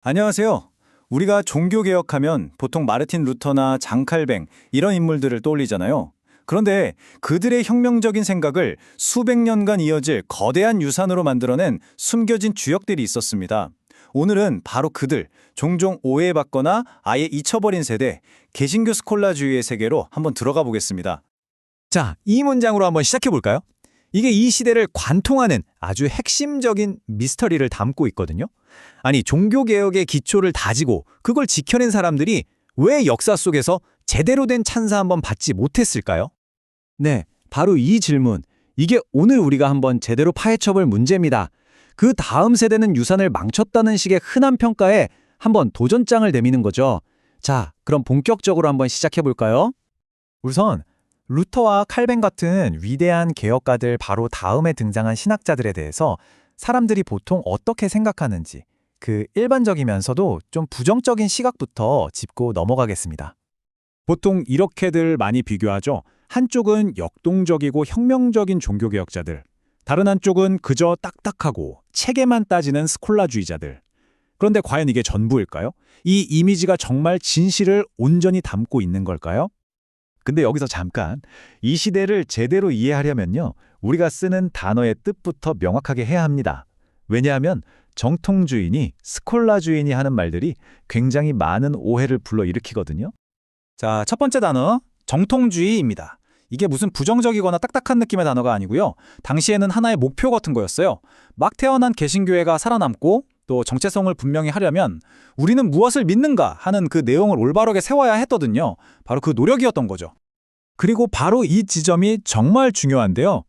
안녕하세요. 우리가 종교개혁하면 보통 마르틴 루터나 장칼뱅 이런 인물들을 떠올리잖아요. 그런데 그들의 혁명적인 생각을 수백 년간 이어질 거대한 유산으로 만들어낸 숨겨진 주역들이 있었습니다. 오늘은 바로 그들, 종종 오해받거나 아예 잊혀버린 세대, 개신교 스콜라주의의 세계로 한번 들어가 보겠습니다. 자, 이 문장으로 한번 시작해 볼까요? 이게 이 시대를 관통하는 아주 핵심적인 미스터리를 담고 있거든요. 아니, 종교개혁의 기초를 다지고 그걸 지켜낸 사람들이 왜 역사 속에서 제대로 된 찬사 한번 받지 못했을까요? 네, 바로 이 질문. 이게 오늘 우리가 한번 제대로 파헤쳐볼 문제입니다. 그 다음 세대는 유산을 망쳤다는 식의 흔한 평가에 한번 도전장을 내미는 거죠. 자, 그럼 본격적으로 한번 시작해 볼까요? 우선 루터와 칼뱅 같은 위대한 개혁가들 바로 다음에 등장한 신학자들에 대해서 사람들이 보통 어떻게 생각하는지 그 일반적이면서도 좀 부정적인 시각부터 짚고 넘어가겠습니다. 보통 이렇게들 많이 비교하죠. 한쪽은 역동적이고 혁명적인 종교개혁자들, 다른 한쪽은 그저 딱딱하고 체계만 따지는 스콜라주의자들. 그런데 과연 이게 전부일까요? 이 이미지가 정말 진실을 온전히 담고 있는 걸까요? 근데 여기서 잠깐, 이 시대를 제대로 이해하려면요, 우리가 쓰는 단어의 뜻부터 명확하게 해야 합니다. 왜냐하면 정통주의니 스콜라주의니 하는 말들이 굉장히 많은 오해를 불러일으키거든요. 자, 첫 번째 단어, 정통주의입니다. 이게 무슨 부정적이거나 딱딱한 느낌의 단어가 아니고요. 당시에는 하나의 목표 같은 거였어요. 막 태어난 개신교회가 살아남고 또 정체성을 분명히 하려면 우리는 무엇을 믿는가 하는 그 내용을 올바르게 세워야 했거든요. 바로 그 노력이었던 거죠. 그리고 바로 이 지점이 정말 중요한데요.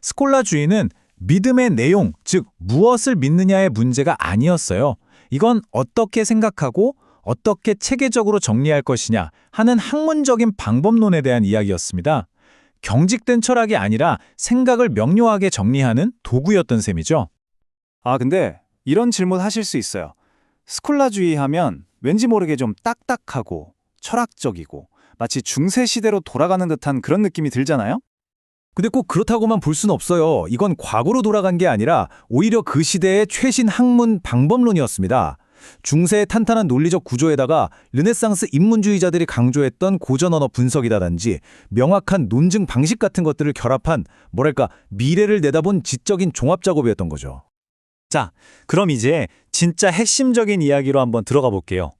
스콜라주의는 믿음의 내용, 즉 무엇을 믿느냐의 문제가 아니었어요. 이건 어떻게 생각하고 어떻게 체계적으로 정리할 것이냐 하는 학문적인 방법론에 대한 이야기였습니다. 경직된 철학이 아니라 생각을 명료하게 정리하는 도구였던 셈이죠. 근데 이런 질문 하실 수 있어요. 스콜라주의 하면 왠지 모르게 좀 딱딱하고 철학적이고 마치 중세 시대로 돌아가는 듯한 그런 느낌이 들잖아요? 근데 꼭 그렇다고만 볼 수는 없어요. 이건 과거로 돌아간 게 아니라 오히려 그 시대의 최신 학문 방법론이었습니다. 중세의 탄탄한 논리적 구조에다가 르네상스 인문주의자들이 강조했던 고전 언어 분석이라든지 명확한 논증 방식 같은 것들을 결합한 뭐랄까 미래를 내다본 지적인 종합 작업이었던 거죠. 자, 그럼 이제 진짜 핵심적인 이야기로 한번 들어가 볼게요.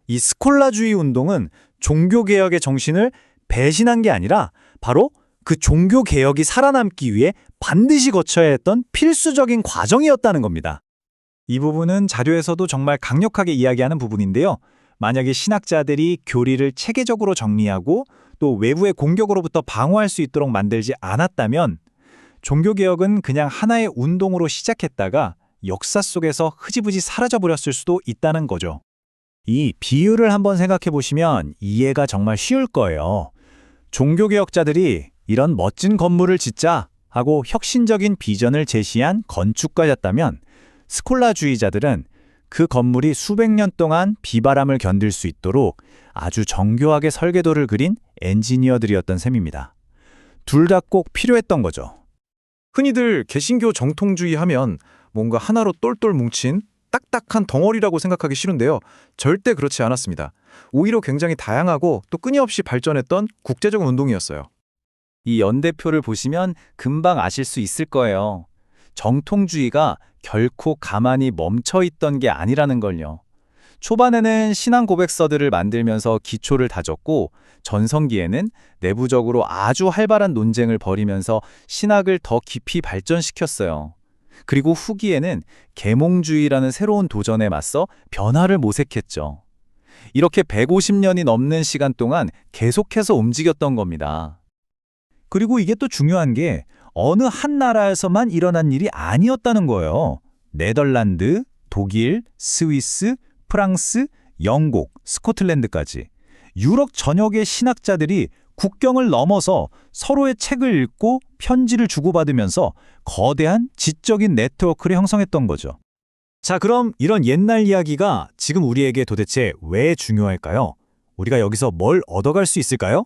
이 스콜라주의 운동은 종교개혁의 정신을 배신한 게 아니라 바로 그 종교개혁이 살아남기 위해 반드시 거쳐야 했던 필수적인 과정이었다는 겁니다. 이 부분은 자료에서도 정말 강력하게 이야기하는 부분인데요. 만약에 신학자들이 교리를 체계적으로 정리하고 또 외부의 공격으로부터 방어할 수 있도록 만들지 않았다면 종교개혁은 그냥 하나의 운동으로 시작했다가 역사 속에서 흐지부지 사라져버렸을 수도 있다는 거죠. 이 비유를 한번 생각해 보시면 이해가 정말 쉬울 거예요. 종교개혁자들이 이런 멋진 건물을 짓자 하고 혁신적인 비전을 제시한 건축가였다면 스콜라주의자들은 그 건물이 수백 년 동안 비바람을 견딜 수 있도록 아주 정교하게 설계도를 그린 엔지니어들이었던 셈입니다. 둘 다 꼭 필요했던 거죠. 흔히들 개신교 정통주의 하면 뭔가 하나로 똘똘 뭉친 딱딱한 덩어리라고 생각하기 쉬운데요. 절대 그렇지 않았습니다. 오히려 굉장히 다양하고 또 끊임없이 발전했던 국제적인 운동이었어요. 이 연대표를 보시면 금방 아실 수 있을 거예요. 정통주의가 결코 가만히 멈춰있던 게 아니라는 걸요. 초반에는 신앙 고백서들을 만들면서 기초를 다졌고 전성기에는 내부적으로 아주 활발한 논쟁을 벌이면서 신학을 더 깊이 발전시켰어요. 그리고 후기에는 계몽주의라는 새로운 도전에 맞서 변화를 모색했죠. 이렇게 150년이 넘는 시간 동안 계속해서 움직였던 겁니다. 그리고 이게 또 중요한 게 어느 한 나라에서만 일어난 일이 아니었다는 거예요. 네덜란드, 독일, 스위스, 프랑스, 영국, 스코틀랜드까지 유럽 전역의 신학자들이 국경을 넘어서 서로의 책을 읽고 편지를 주고받으면서 거대한 지적인 네트워크를 형성했던 거죠. 자, 그럼 이런 옛날 이야기가 지금 우리에게 도대체 왜 중요할까요? 우리가 여기서 뭘 얻어갈 수 있을까요?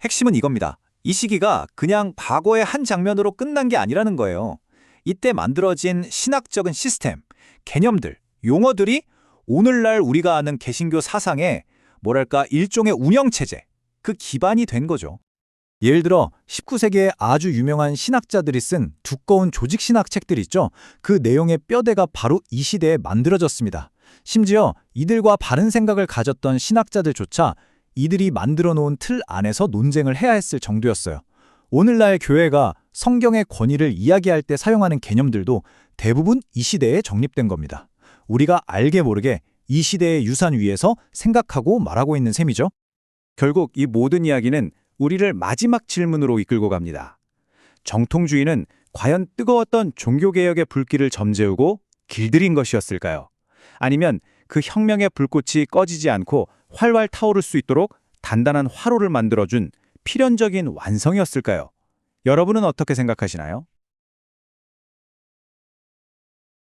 핵심은 이겁니다. 이 시기가 그냥 과거의 한 장면으로 끝난 게 아니라는 거예요. 이때 만들어진 신학적인 시스템, 개념들, 용어들이 오늘날 우리가 아는 개신교 사상의 뭐랄까 일종의 운영체제, 그 기반이 된 거죠. 예를 들어 19세기에 아주 유명한 신학자들이 쓴 두꺼운 조직신학 책들 있죠. 그 내용의 뼈대가 바로 이 시대에 만들어졌습니다. 심지어 이들과 바른 생각을 가졌던 신학자들조차 이들이 만들어 놓은 틀 안에서 논쟁을 해야 했을 정도였어요. 오늘날 교회가 성경의 권위를 이야기할 때 사용하는 개념들도 대부분 이 시대에 정립된 겁니다. 우리가 알게 모르게 이 시대의 유산 위에서 생각하고 말하고 있는 셈이죠. 결국 이 모든 이야기는 우리를 마지막 질문으로 이끌고 갑니다. 정통주의는 과연 뜨거웠던 종교개혁의 불길을 점재우고 길들인 것이었을까요? 아니면 그 혁명의 불꽃이 꺼지지 않고 활활 타오를 수 있도록 단단한 화로를 만들어준 필연적인 완성이었을까요? 여러분은 어떻게 생각하시나요?